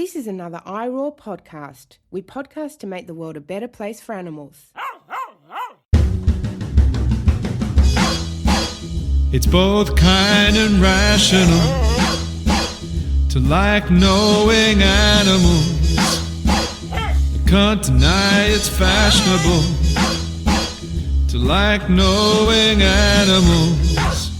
This is another iRaw podcast. We podcast to make the world a better place for animals. It's both kind and rational to like knowing animals. I can't deny it's fashionable to like knowing animals.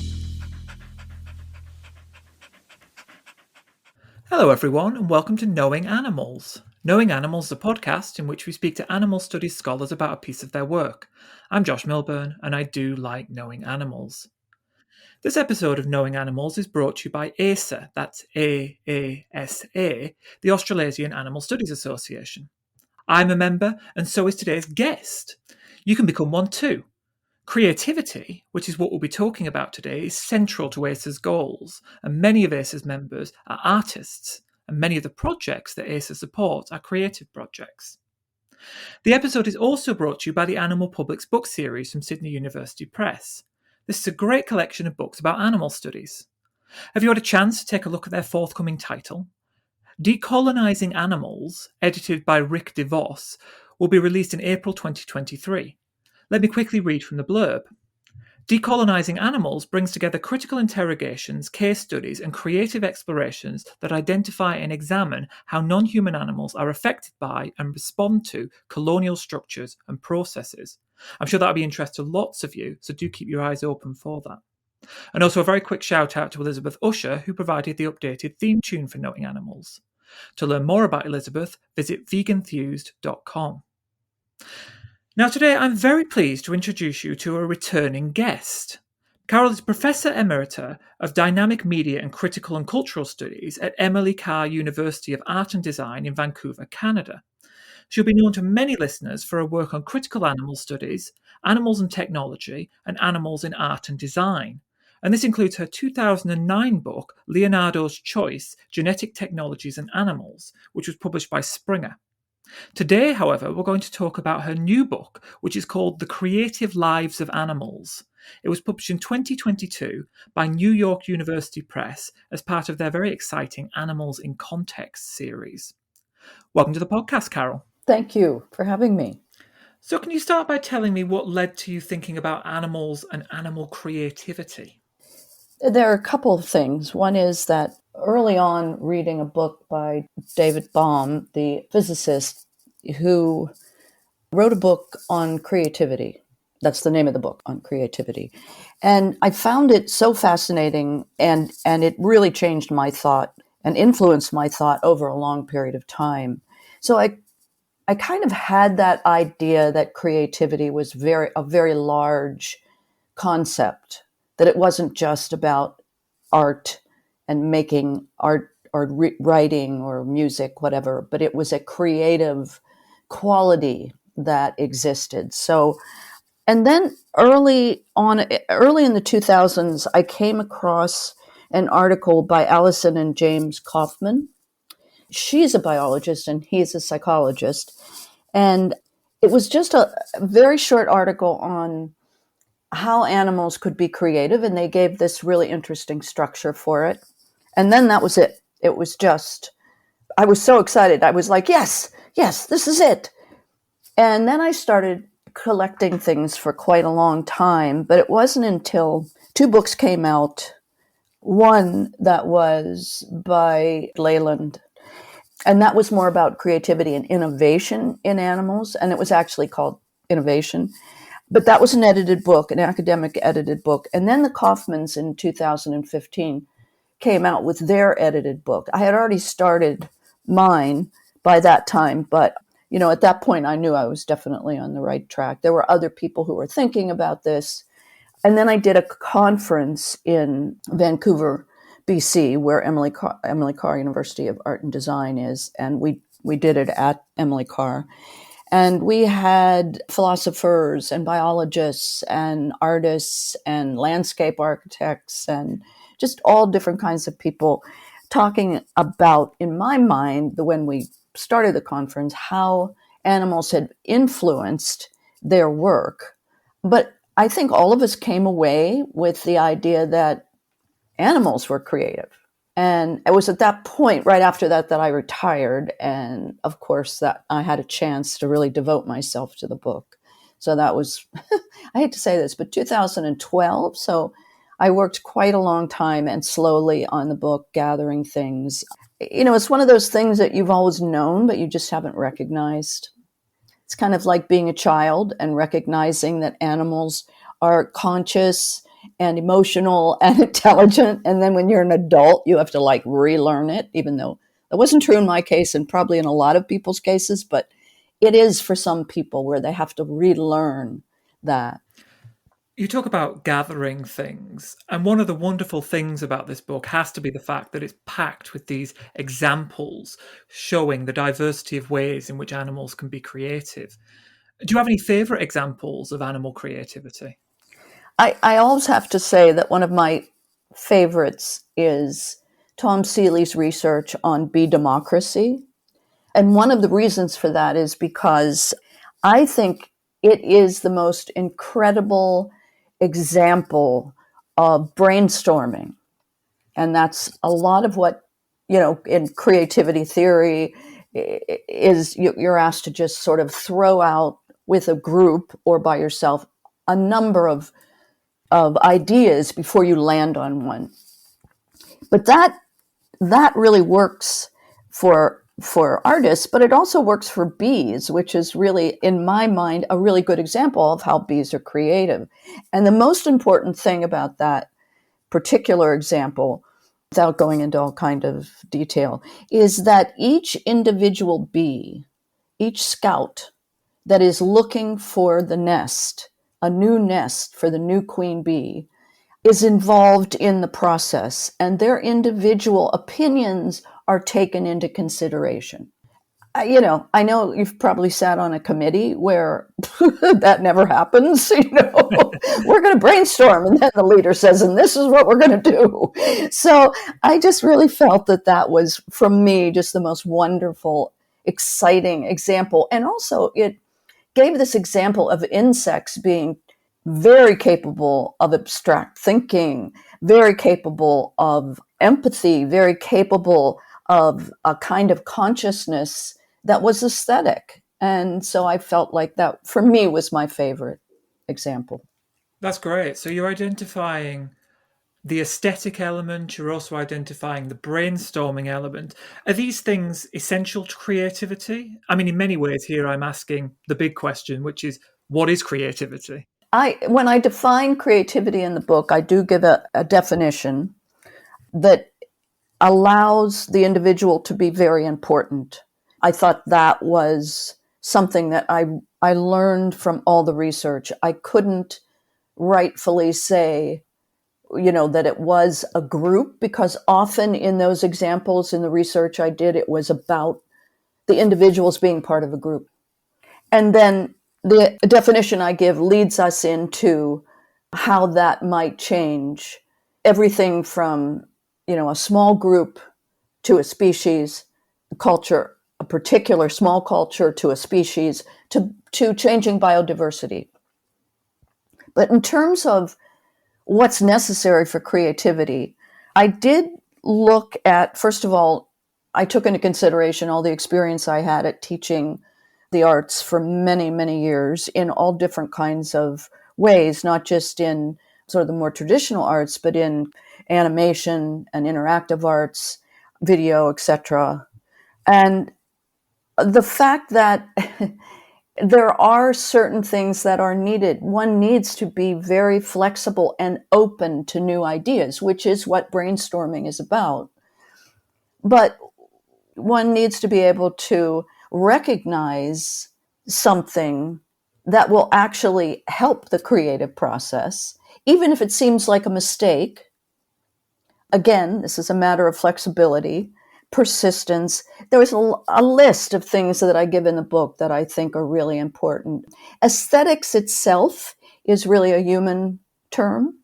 Hello everyone and welcome to Knowing Animals. Knowing Animals is a podcast in which we speak to animal studies scholars about a piece of their work. I'm Josh Milburn and I do like knowing animals. This episode of Knowing Animals is brought to you by AASA, that's AASA, the Australasian Animal Studies Association. I'm a member and so is today's guest. You can become one too. Creativity, which is what we'll be talking about today, is central to AASA's goals, and many of AASA's members are artists, and many of the projects that AASA supports are creative projects. The episode is also brought to you by the Animal Publics book series from Sydney University Press. This is a great collection of books about animal studies. Have you had a chance to take a look at their forthcoming title? Decolonising Animals, edited by Rick DeVos, will be released in April 2023. Let me quickly read from the blurb. Decolonising Animals brings together critical interrogations, case studies, and creative explorations that identify and examine how non-human animals are affected by and respond to colonial structures and processes. I'm sure that'll be of interest to lots of you, so do keep your eyes open for that. And also a very quick shout out to Elizabeth Usher, who provided the updated theme tune for Knowing Animals. To learn more about Elizabeth, visit veganthused.com. Now today I'm very pleased to introduce you to a returning guest. Carol is Professor Emerita of Dynamic Media and Critical and Cultural Studies at Emily Carr University of Art and Design in Vancouver, Canada. She'll be known to many listeners for her work on critical animal studies, animals and technology, and animals in art and design. And this includes her 2009 book, Leonardo's Choice, Genetic Technologies and Animals, which was published by Springer. Today, however, we're going to talk about her new book, which is called The Creative Lives of Animals. It was published in 2022 by New York University Press as part of their very exciting Animals in Context series. Welcome to the podcast, Carol. Thank you for having me. So can you start by telling me what led to you thinking about animals and animal creativity? There are a couple of things. One is that early on, reading a book by David Bohm, the physicist, who wrote a book on creativity. That's the name of the book, on creativity. And I found it so fascinating, and it really changed my thought and influenced my thought over a long period of time. So I kind of had that idea that creativity was a very large concept, that it wasn't just about art and making art or writing or music, whatever, but it was a creative quality that existed. So, and then early in the 2000s, I came across an article by Allison and James Kaufman. She's a biologist and he's a psychologist. And it was just a very short article on how animals could be creative, and they gave this really interesting structure for it. And then that was it. It was just, I was so excited. I was like, yes, this is it. And then I started collecting things for quite a long time, but it wasn't until two books came out. One that was by Leyland, and that was more about creativity and innovation in animals, and it was actually called Innovation. But that was an edited book, an academic edited book. And then the Kaufmans in 2015 came out with their edited book. I had already started mine by that time, but at that point I knew I was definitely on the right track. There were other people who were thinking about this. And then I did a conference in Vancouver, BC, where Emily Carr University of Art and Design is, and we did it at Emily Carr. And we had philosophers and biologists and artists and landscape architects and just all different kinds of people talking about, in my mind, when we started the conference, how animals had influenced their work. But I think all of us came away with the idea that animals were creative. And it was at that point, right after that, that I retired. And of course, that I had a chance to really devote myself to the book. So that was, I hate to say this, but 2012. So I worked quite a long time and slowly on the book, gathering things. You know, it's one of those things that you've always known, but you just haven't recognized. It's kind of like being a child and recognizing that animals are conscious and emotional and intelligent. And then when you're an adult, you have to like relearn it, even though that wasn't true in my case and probably in a lot of people's cases, but it is for some people where they have to relearn that. You talk about gathering things, and one of the wonderful things about this book has to be the fact that it's packed with these examples showing the diversity of ways in which animals can be creative. Do you have any favorite examples of animal creativity? I always have to say that one of my favorites is Tom Seeley's research on bee democracy. And one of the reasons for that is because I think it is the most incredible example of brainstorming. And that's a lot of what, you know, in creativity theory is you're asked to just sort of throw out with a group or by yourself a number of ideas before you land on one. But that really works for artists, but it also works for bees, which is really, in my mind, a really good example of how bees are creative. And the most important thing about that particular example, without going into all kind of detail, is that each individual bee, each scout that is looking for the nest, a new nest for the new queen bee, is involved in the process, and their individual opinions are taken into consideration. You know, I know you've probably sat on a committee where that never happens. You know, we're going to brainstorm, and then the leader says, and this is what we're going to do. So I just really felt that that was, for me, just the most wonderful, exciting example. And also it gave this example of insects being very capable of abstract thinking, very capable of empathy, very capable of a kind of consciousness that was aesthetic. And so I felt like that, for me, was my favorite example. That's great. So you're identifying the aesthetic element, you're also identifying the brainstorming element. Are these things essential to creativity? I mean, in many ways here I'm asking the big question, which is, what is creativity? When I define creativity in the book, I do give a definition that allows the individual to be very important. I thought that was something that I learned from all the research. I couldn't rightfully say, you know, that it was a group, because often in those examples in the research I did, it was about the individuals being part of a group. And then the definition I give leads us into how that might change everything from, you know, a small group to a species, a culture, a particular small culture to a species, to changing biodiversity. But in terms of what's necessary for creativity, I did look at, first of all, I took into consideration all the experience I had at teaching the arts for many, many years in all different kinds of ways, not just in sort of the more traditional arts, but in animation and interactive arts, video, etc. And the fact that there are certain things that are needed. One needs to be very flexible and open to new ideas, which is what brainstorming is about. But one needs to be able to recognize something that will actually help the creative process, even if it seems like a mistake. Again, this is a matter of flexibility, persistence. There was a list of things that I give in the book that I think are really important. Aesthetics itself is really a human term,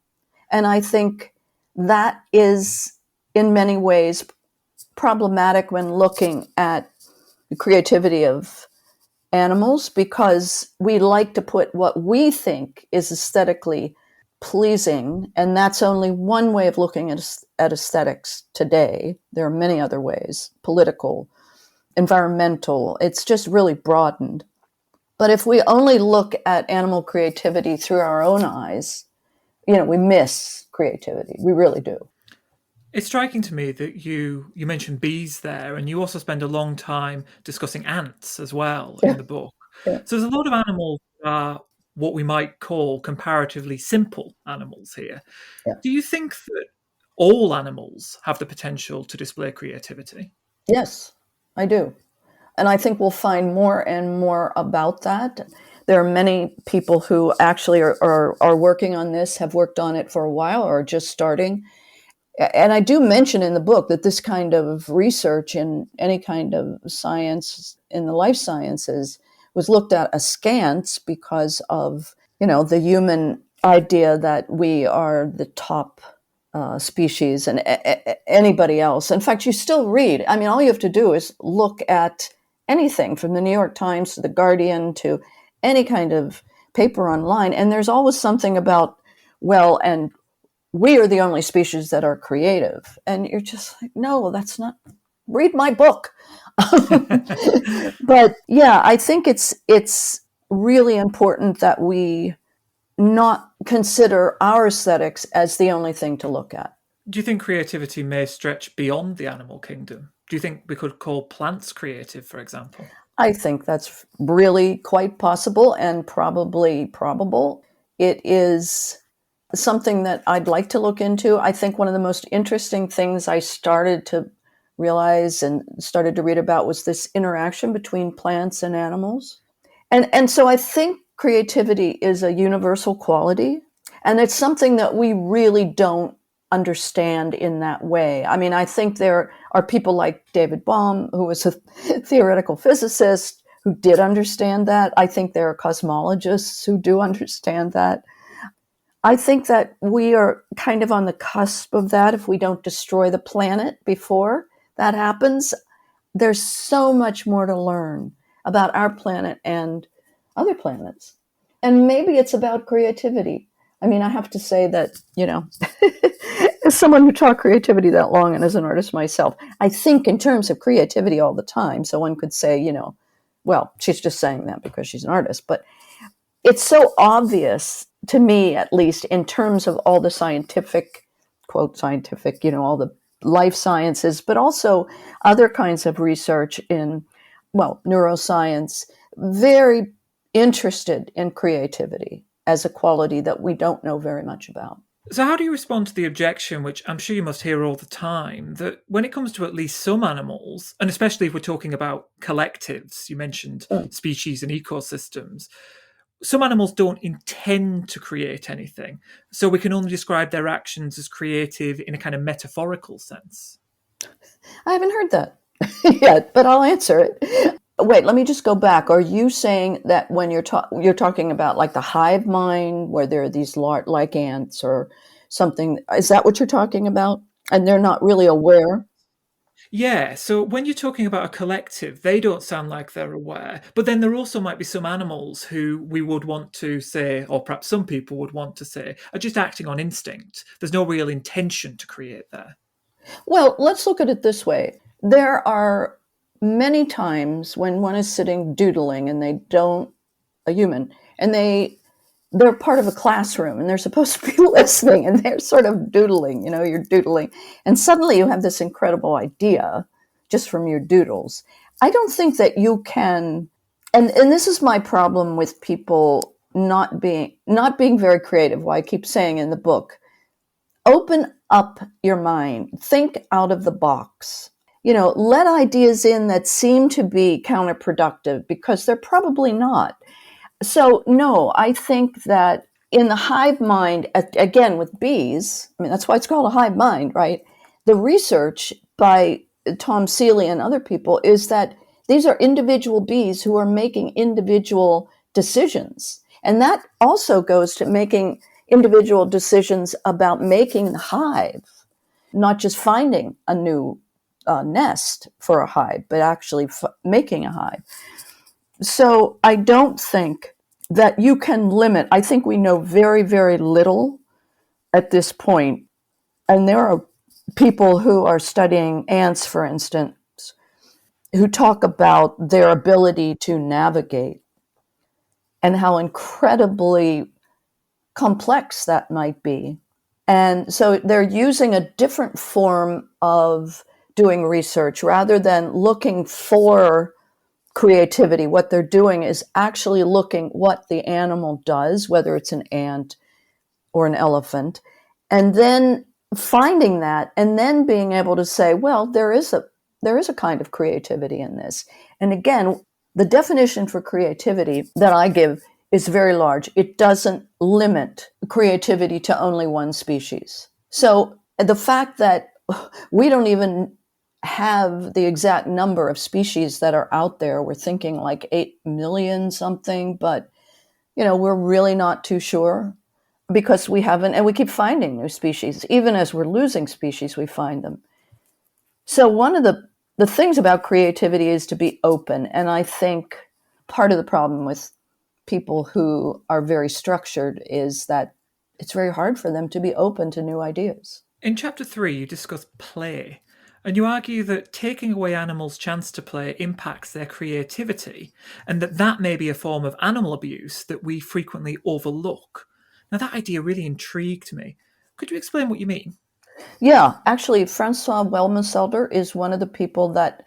and I think that is in many ways problematic when looking at the creativity of animals, because we like to put what we think is aesthetically pleasing, and that's only one way of looking at aesthetics today. There are many other ways, political, environmental. It's just really broadened. But if we only look at animal creativity through our own eyes, we miss creativity. We really do. It's striking to me that you mentioned bees there, and you also spend a long time discussing ants as well in the book. Yeah. So there's a lot of animals that are what we might call comparatively simple animals here. Yeah. Do you think that all animals have the potential to display creativity? Yes, I do. And I think we'll find more and more about that. There are many people who actually are working on this, have worked on it for a while, or are just starting. And I do mention in the book that this kind of research in any kind of science in the life sciences was looked at askance because of, the human idea that we are the top species and anybody else. In fact, you still read. I mean, all you have to do is look at anything from the New York Times to the Guardian to any kind of paper online, and there's always something about, and we are the only species that are creative. And you're just like, no, that's not, read my book. But yeah, I think it's really important that we not consider our aesthetics as the only thing to look at. Do you think creativity may stretch beyond the animal kingdom? Do you think we could call plants creative, for example? I think that's really quite possible and probably probable. It is something that I'd like to look into. I think one of the most interesting things I started to realize and started to read about was this interaction between plants and animals. And so I think creativity is a universal quality, and it's something that we really don't understand in that way. I mean, I think there are people like David Bohm, who was a theoretical physicist, who did understand that. I think there are cosmologists who do understand that. I think that we are kind of on the cusp of that if we don't destroy the planet before that happens. There's so much more to learn about our planet and other planets. And maybe it's about creativity. I mean, I have to say that, as someone who taught creativity that long and as an artist myself, I think in terms of creativity all the time. So one could say, she's just saying that because she's an artist. But it's so obvious to me, at least, in terms of all the scientific, quote scientific, all the life sciences, but also other kinds of research in, neuroscience, very interested in creativity as a quality that we don't know very much about. So how do you respond to the objection, which I'm sure you must hear all the time, that when it comes to at least some animals, and especially if we're talking about collectives, you mentioned species and ecosystems, some animals don't intend to create anything, so we can only describe their actions as creative in a kind of metaphorical sense? I haven't heard that yet, but I'll answer it. Wait, let me just go back. Are you saying that when you're talking about like the hive mind, where there are these like ants or something, is that what you're talking about? And they're not really aware? Yeah, so when you're talking about a collective, they don't sound like they're aware. But then there also might be some animals who we would want to say, or perhaps some people would want to say, are just acting on instinct. There's no real intention to create there. Well, let's look at it this way. There are many times when one is sitting doodling and a human, and they're part of a classroom and they're supposed to be listening and they're sort of doodling, you're doodling. And suddenly you have this incredible idea just from your doodles. I don't think that you can, and this is my problem with people not being very creative, why I keep saying in the book, open up your mind, think out of the box. Let ideas in that seem to be counterproductive because they're probably not. So, no, I think that in the hive mind, again, with bees, I mean, that's why it's called a hive mind, right? The research by Tom Seeley and other people is that these are individual bees who are making individual decisions. And that also goes to making individual decisions about making the hive, not just finding a new nest for a hive, but actually making a hive. So I don't think that you can limit. I think we know very, very little at this point, and there are people who are studying ants, for instance, who talk about their ability to navigate and how incredibly complex that might be. And so they're using a different form of doing research rather than looking for creativity. What they're doing is actually looking what the animal does, whether it's an ant or an elephant, and then finding that and then being able to say, well, there is a kind of creativity in this. And again, the definition for creativity that I give is very large. It doesn't limit creativity to only one species. So the fact that we don't even have the exact number of species that are out there, we're thinking like 8 million something, but we're really not too sure because we haven't, and we keep finding new species. Even as we're losing species, we find them. So one of the things about creativity is to be open. And I think part of the problem with people who are very structured is that it's very hard for them to be open to new ideas. In chapter 3, you discuss play, and you argue that taking away animals' chance to play impacts their creativity, and that may be a form of animal abuse that we frequently overlook. Now, that idea really intrigued me. Could you explain what you mean? Yeah, actually, Francois Wellmeselder is one of the people that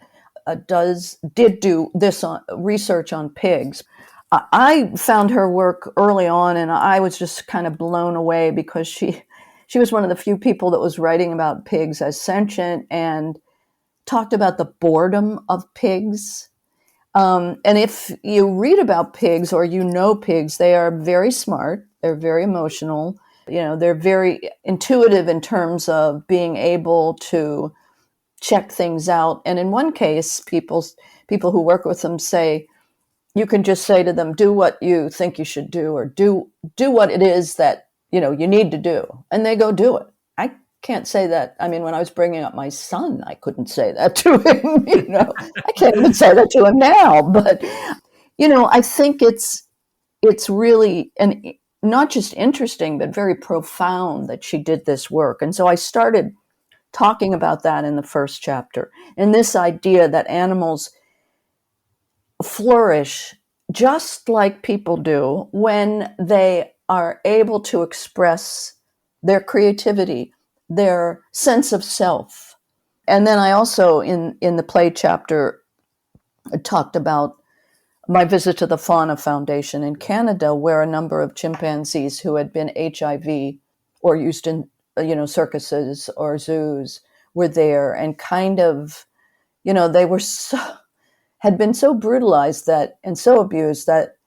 did do this research on pigs. I found her work early on, and I was just kind of blown away because she was one of the few people that was writing about pigs as sentient and talked about the boredom of pigs. And if you read about pigs or pigs, they are very smart. They're very emotional. They're very intuitive in terms of being able to check things out. And in one case, people who work with them say, you can just say to them, do what you think you should do, or do what it is that, you need to do. And they go do it. I can't say that. I mean, when I was bringing up my son, I couldn't say that to him, I can't even say that to him now. But, I think it's really, and not just interesting, but very profound that she did this work. And so I started talking about that in the first chapter. And this idea that animals flourish just like people do when they are able to express their creativity, their sense of self. And then I also, in the play chapter, talked about my visit to the Fauna Foundation in Canada, where a number of chimpanzees who had been HIV or used in, circuses or zoos were there, and kind of, they were had been so brutalized and so abused that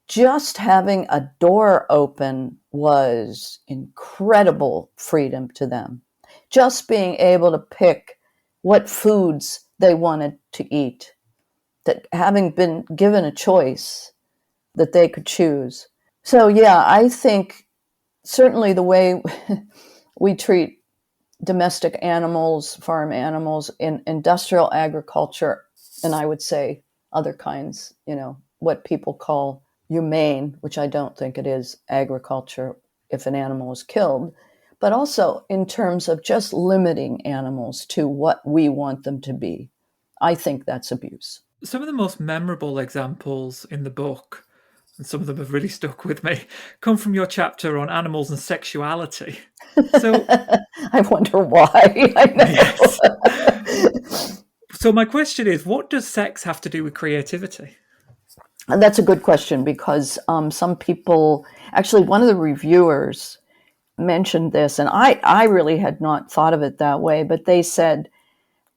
just having a door open was incredible freedom to them. Just being able to pick what foods they wanted to eat, that having been given a choice that they could choose. So yeah, I think certainly the way we treat domestic animals, farm animals in industrial agriculture, and I would say other kinds, what people call humane, which I don't think it is, agriculture if an animal is killed, but also in terms of just limiting animals to what we want them to be. I think that's abuse. Some of the most memorable examples in the book, and some of them have really stuck with me, come from your chapter on animals and sexuality. So I wonder why. I know. Yes. So my question is, what does sex have to do with creativity? And that's a good question because some people, actually one of the reviewers mentioned this, and I really had not thought of it that way, but they said,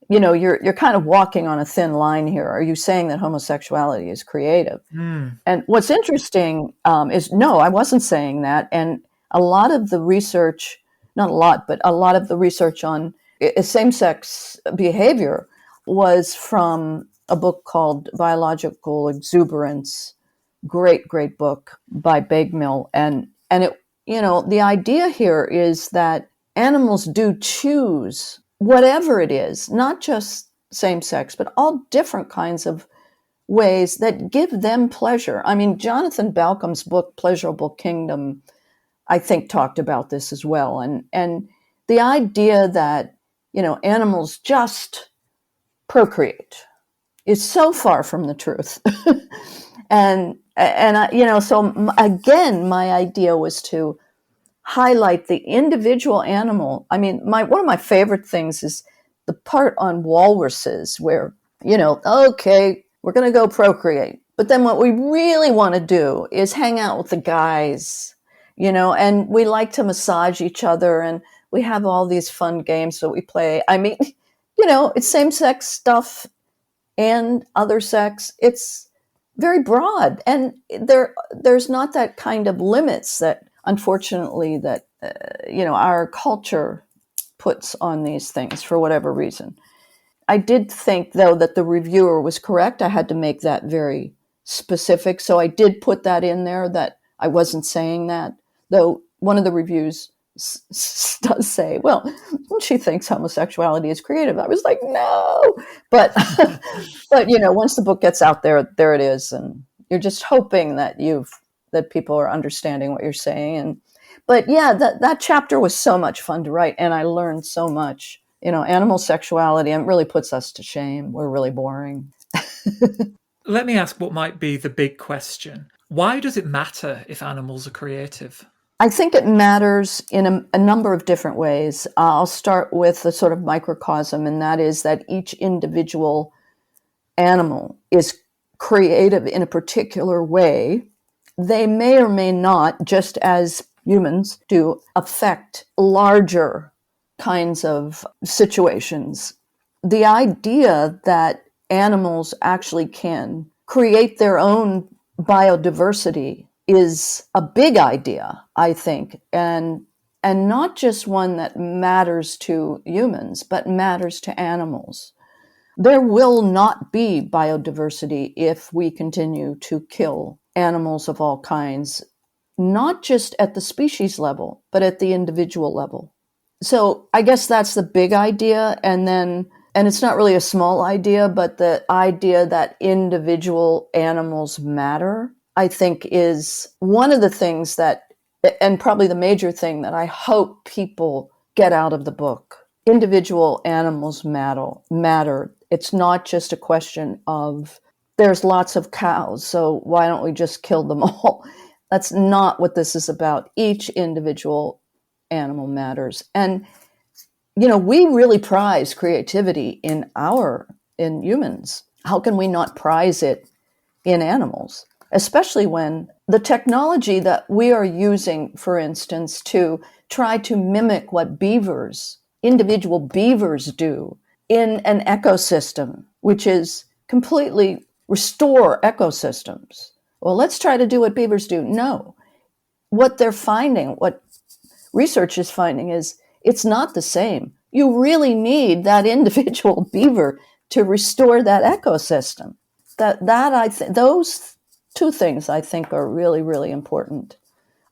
you're kind of walking on a thin line here. Are you saying that homosexuality is creative? And what's interesting is, no, I wasn't saying that. And a lot of the research, not a lot, but a lot of the research on same-sex behavior was from a book called Biological Exuberance. Great, great book by Bagmill. And it, the idea here is that animals do choose whatever it is, not just same-sex, but all different kinds of ways that give them pleasure. I mean, Jonathan Balcom's book, Pleasurable Kingdom, I think, talked about this as well. And the idea that, animals just procreate is so far from the truth. and so again, my idea was to highlight the individual animal. I mean, one of my favorite things is the part on walruses where, okay, we're going to go procreate. But then what we really want to do is hang out with the guys, and we like to massage each other, and we have all these fun games that we play. I mean, it's same-sex stuff and other sex. It's very broad, and there's not that kind of limits that, unfortunately, that our culture puts on these things for whatever reason. I did think, though, that the reviewer was correct. I had to make that very specific, so I did put that in there, that I wasn't saying that, though one of the reviews does say, well, she thinks homosexuality is creative. I was like, no, but once the book gets out there it is, and you're just hoping that people are understanding what you're saying. But yeah, that chapter was so much fun to write, and I learned so much. Animal sexuality, and it really puts us to shame. We're really boring. Let me ask what might be the big question. Why does it matter if animals are creative? I think it matters in a number of different ways. I'll start with the sort of microcosm, and that is that each individual animal is creative in a particular way. They may or may not, just as humans do, affect larger kinds of situations. The idea that animals actually can create their own biodiversity is a big idea, I think, and not just one that matters to humans, but matters to animals. There will not be biodiversity if we continue to kill animals of all kinds, not just at the species level, but at the individual level. So I guess that's the big idea. And it's not really a small idea, but the idea that individual animals matter, I think, is one of the things that, and probably the major thing that I hope people get out of the book. Individual animals matter. It's not just a question of there's lots of cows, so why don't we just kill them all? That's not what this is about. Each individual animal matters. And, we really prize creativity in humans. How can we not prize it in animals? Especially when the technology that we are using, for instance, to try to mimic what individual beavers do in an ecosystem, which is completely restore ecosystems. Well, let's try to do what beavers do. No. What they're finding, what research is finding, is it's not the same. You really need that individual beaver to restore that ecosystem. I think those two things I think are really, really important.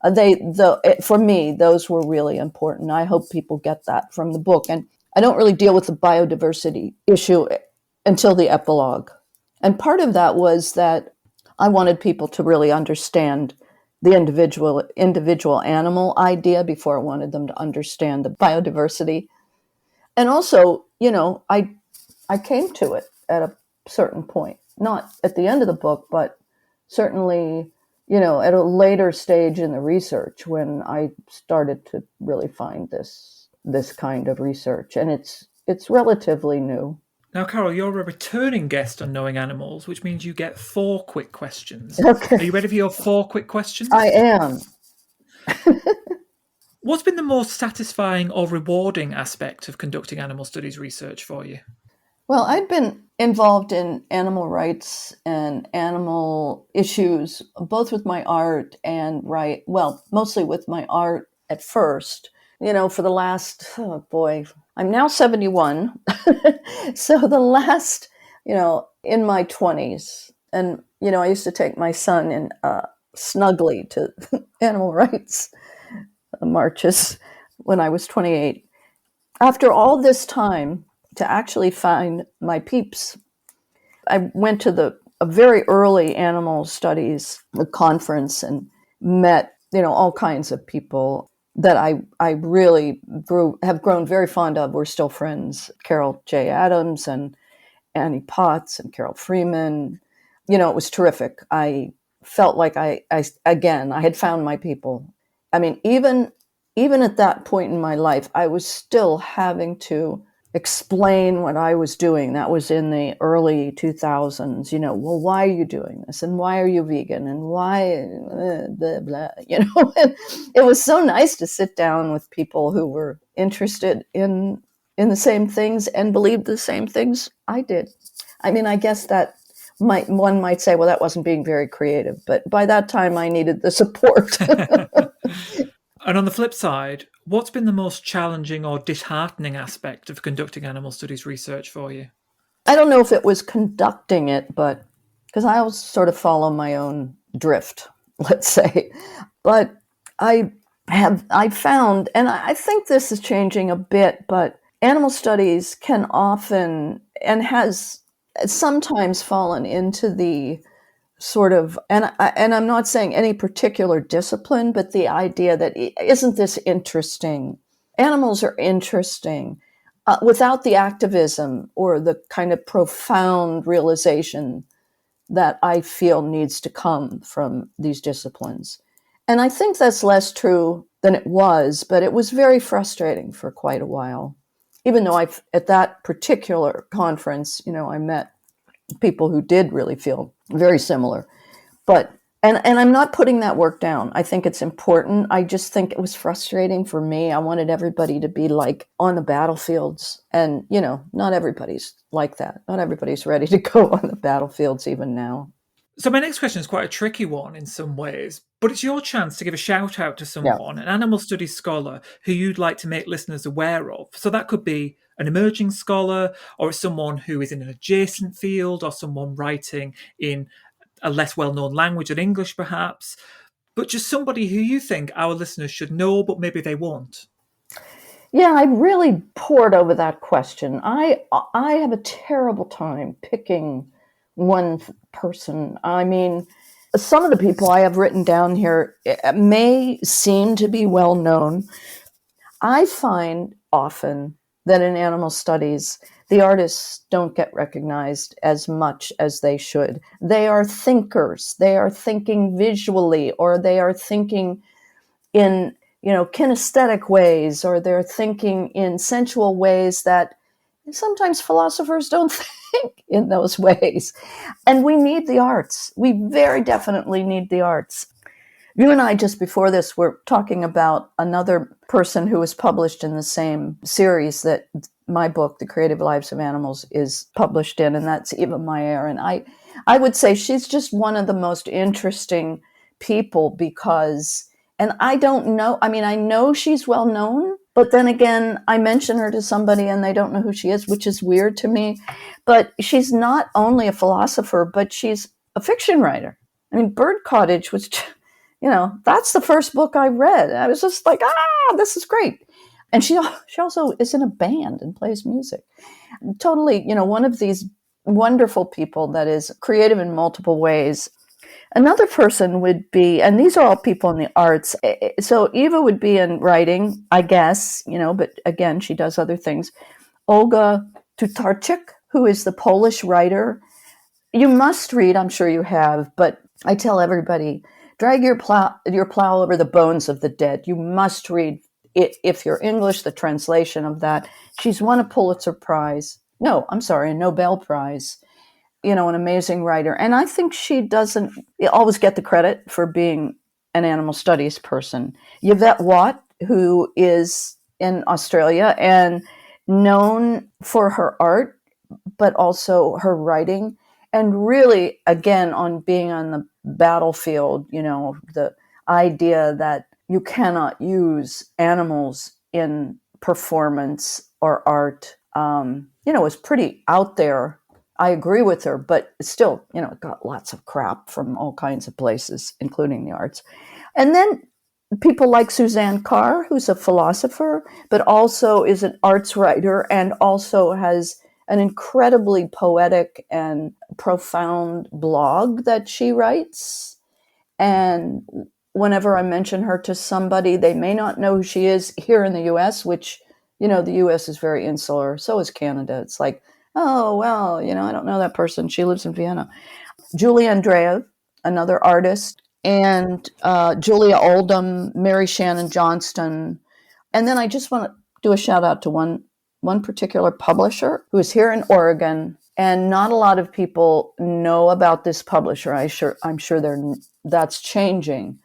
For me, those were really important. I hope people get that from the book. And I don't really deal with the biodiversity issue until the epilogue. And part of that was that I wanted people to really understand the individual animal idea before I wanted them to understand the biodiversity. And also, I came to it at a certain point, not at the end of the book, but certainly, at a later stage in the research when I started to really find this kind of research. And it's relatively new. Now, Carol, you're a returning guest on Knowing Animals, which means you get 4 quick questions. Okay. Are you ready for your 4 quick questions? I am. What's been the most satisfying or rewarding aspect of conducting animal studies research for you? Well, I've been involved in animal rights and animal issues, both with my art and mostly with my art at first. For the last, I'm now 71. So the last, in my 20s. And, I used to take my son in snugly to animal rights marches when I was 28. After all this time, to actually find my peeps, I went to a very early animal studies conference and met all kinds of people that I really have grown very fond of. We're still friends. Carol J. Adams and Annie Potts and Carol Freeman. It was terrific. I felt like I had found my people. I mean, even at that point in my life, I was still having to explain what I was doing. That was in the early 2000s. Well, why are you doing this? And why are you vegan? And why, blah, blah, And it was so nice to sit down with people who were interested in the same things and believed the same things I did. I mean, I guess that one might say, well, that wasn't being very creative. But by that time, I needed the support. And on the flip side, what's been the most challenging or disheartening aspect of conducting animal studies research for you? I don't know if it was conducting it, but because I always sort of follow my own drift, let's say. But I found, and I think this is changing a bit, but animal studies can often and has sometimes fallen into the sort of, and I'm not saying any particular discipline, but the idea that isn't this interesting? Animals are interesting without the activism or the kind of profound realization that I feel needs to come from these disciplines. And I think that's less true than it was, but it was very frustrating for quite a while. Even though at that particular conference, I met people who did really feel very similar. But and I'm not putting that work down. I think it's important. I just think it was frustrating for me. I wanted everybody to be like on the battlefields. And, not everybody's like that. Not everybody's ready to go on the battlefields even now. So my next question is quite a tricky one in some ways, but it's your chance to give a shout out to someone, an animal studies scholar who you'd like to make listeners aware of. So that could be an emerging scholar, or someone who is in an adjacent field, or someone writing in a less well-known language than English, perhaps, but just somebody who you think our listeners should know, but maybe they won't. Yeah, I really pored over that question. I have a terrible time picking one person. I mean, some of the people I have written down here may seem to be well known. I find often that in animal studies, the artists don't get recognized as much as they should. They are thinkers. They are thinking visually, or they are thinking in kinesthetic ways, or they're thinking in sensual ways that sometimes philosophers don't think in those ways. And we need the arts. We very definitely need the arts. You and I, just before this, were talking about another person who was published in the same series that my book, The Creative Lives of Animals, is published in, and that's Eva Meyer. And I would say she's just one of the most interesting people because, and I don't know, I mean, I know she's well known, but then again, I mention her to somebody and they don't know who she is, which is weird to me. But she's not only a philosopher, but she's a fiction writer. I mean, Bird Cottage was, that's the first book I read. I was just like, this is great. And she also is in a band and plays music. Totally, one of these wonderful people that is creative in multiple ways. Another person would be, and these are all people in the arts. So Eva would be in writing, I guess, but again, she does other things. Olga Tutarczyk, who is the Polish writer. You must read, I'm sure you have, but I tell everybody, drag your plow over the bones of the dead. You must read it. If you're English, the translation of that. She's won a Pulitzer Prize. No, I'm sorry, a Nobel Prize. An amazing writer. And I think she doesn't always get the credit for being an animal studies person. Yvette Watt, who is in Australia and known for her art, but also her writing, and really, again, on being on the battlefield, the idea that you cannot use animals in performance or art, is pretty out there. I agree with her, but still, it got lots of crap from all kinds of places, including the arts. And then people like Suzanne Carr, who's a philosopher, but also is an arts writer and also has an incredibly poetic and profound blog that she writes. And whenever I mention her to somebody, they may not know who she is here in the US, which, the US is very insular. So is Canada. It's like, oh, well, I don't know that person. She lives in Vienna. Julie Andreev, another artist, and Julia Oldham, Mary Shannon Johnston. And then I just want to do a shout out to one particular publisher who is here in Oregon, and not a lot of people know about this publisher. I'm sure that's changing,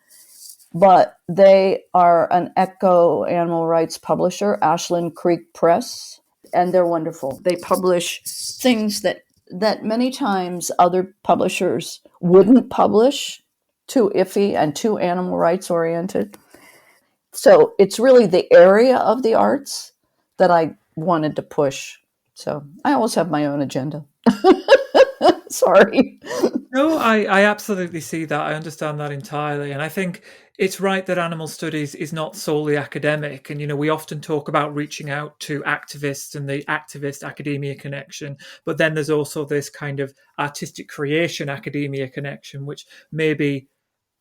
but they are an eco animal rights publisher, Ashland Creek Press, and they're wonderful. They publish things that many times other publishers wouldn't publish, too iffy and too animal rights oriented. So it's really the area of the arts that I wanted to push. So I always have my own agenda. Sorry. No, I absolutely see that. I understand that entirely. And I think it's right that animal studies is not solely academic. And, we often talk about reaching out to activists and the activist academia connection. But then there's also this kind of artistic creation academia connection, which maybe,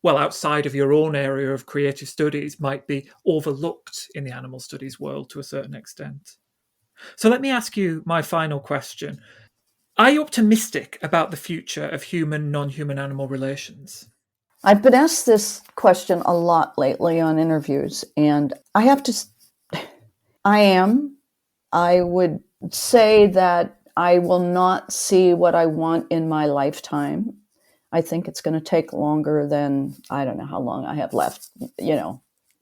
well, outside of your own area of creative studies, might be overlooked in the animal studies world to a certain extent. So let me ask you my final question. Are you optimistic about the future of human, non-human animal relations? I've been asked this question a lot lately on interviews, and I have to, I would say that I will not see what I want in my lifetime. I think it's going to take longer than, I don't know how long I have left,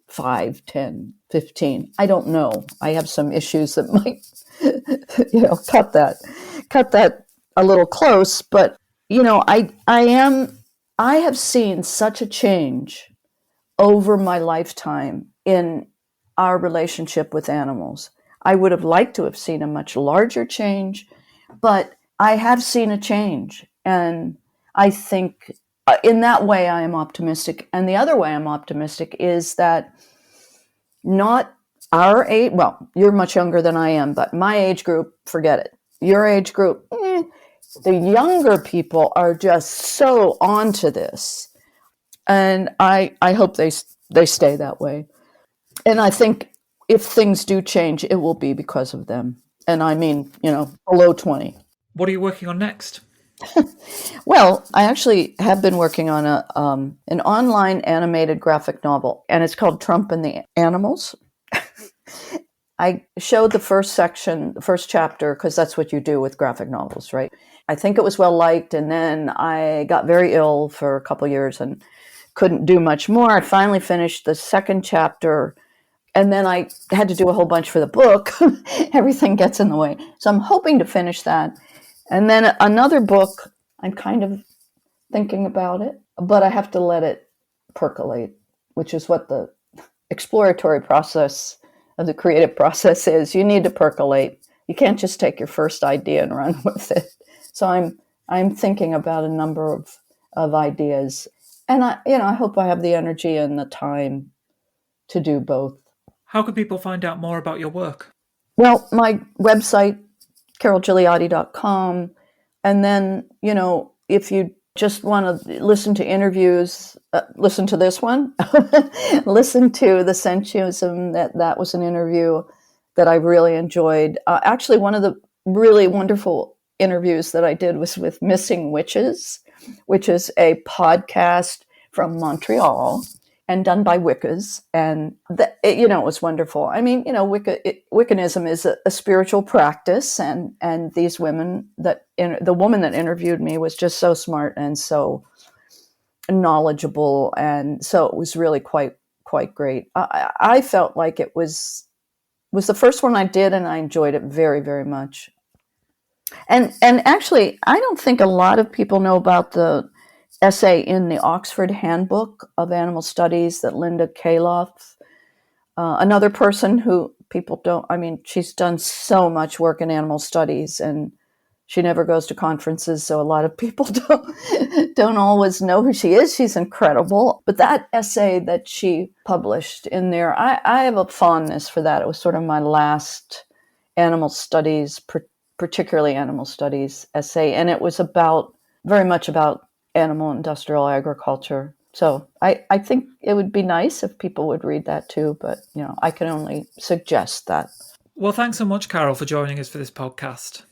5, 10, 15. I don't know. I have some issues that might, cut that a little close. But, I have seen such a change over my lifetime in our relationship with animals. I would have liked to have seen a much larger change, but I have seen a change. And I think in that way I am optimistic. And the other way I'm optimistic is that not our age, well, you're much younger than I am, but my age group, forget it. Your age group, the younger people are just so onto this. And I hope they stay that way. And I think if things do change, it will be because of them. And I mean, below 20. What are you working on next? Well, I actually have been working on an online animated graphic novel, and it's called Trump and the Animals. I showed the first section, the first chapter, because that's what you do with graphic novels, right? I think it was well liked, and then I got very ill for a couple years and couldn't do much more. I finally finished the second chapter, and then I had to do a whole bunch for the book. Everything gets in the way. So I'm hoping to finish that. And then another book, I'm kind of thinking about it, but I have to let it percolate, which is what the exploratory process of the creative process is. You need to percolate. You can't just take your first idea and run with it. So I'm thinking about a number of ideas, and I hope I have the energy and the time to do both. How can people find out more about your work? Well, my website, carolgigliotti.com. And then, if you just want to listen to interviews, listen to this one, listen to the Sensuism, that was an interview that I really enjoyed. Actually, one of the really wonderful interviews that I did was with Missing Witches, which is a podcast from Montreal and done by Wiccas. And, it was wonderful. I mean, Wiccanism is a spiritual practice. And these women, the woman that interviewed me was just so smart and so knowledgeable. And so it was really quite great. I felt like it was the first one I did, and I enjoyed it very, very much. And actually, I don't think a lot of people know about the essay in the Oxford Handbook of Animal Studies that Linda Kaloff, another person who people don't, she's done so much work in animal studies, and she never goes to conferences, so a lot of people don't always know who she is. She's incredible. But that essay that she published in there, I have a fondness for that. It was sort of my last animal studies, particularly animal studies essay, and it was very much about animal industrial agriculture. So I think it would be nice if people would read that too, but I can only suggest that. Well, thanks so much, Carol, for joining us for this podcast.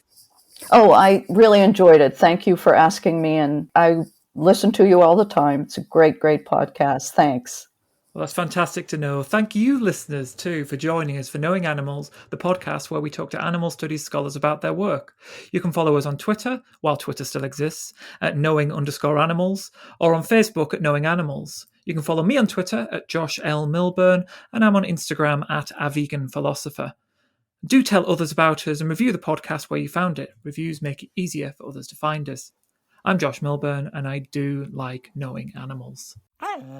Oh, I really enjoyed it. Thank you for asking me, and I listen to you all the time. It's a great, great podcast. Thanks. Well, that's fantastic to know. Thank you, listeners, too, for joining us for Knowing Animals, the podcast where we talk to animal studies scholars about their work. You can follow us on Twitter, while Twitter still exists, at knowing_animals, or on Facebook at Knowing Animals. You can follow me on Twitter at Josh L. Milburn, and I'm on Instagram at aveganphilosopher. Do tell others about us and review the podcast where you found it. Reviews make it easier for others to find us. I'm Josh Milburn, and I do like knowing animals.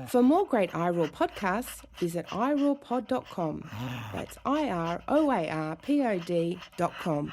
For more great iRaw podcasts, visit irawpod.com. That's IROARPOD.com.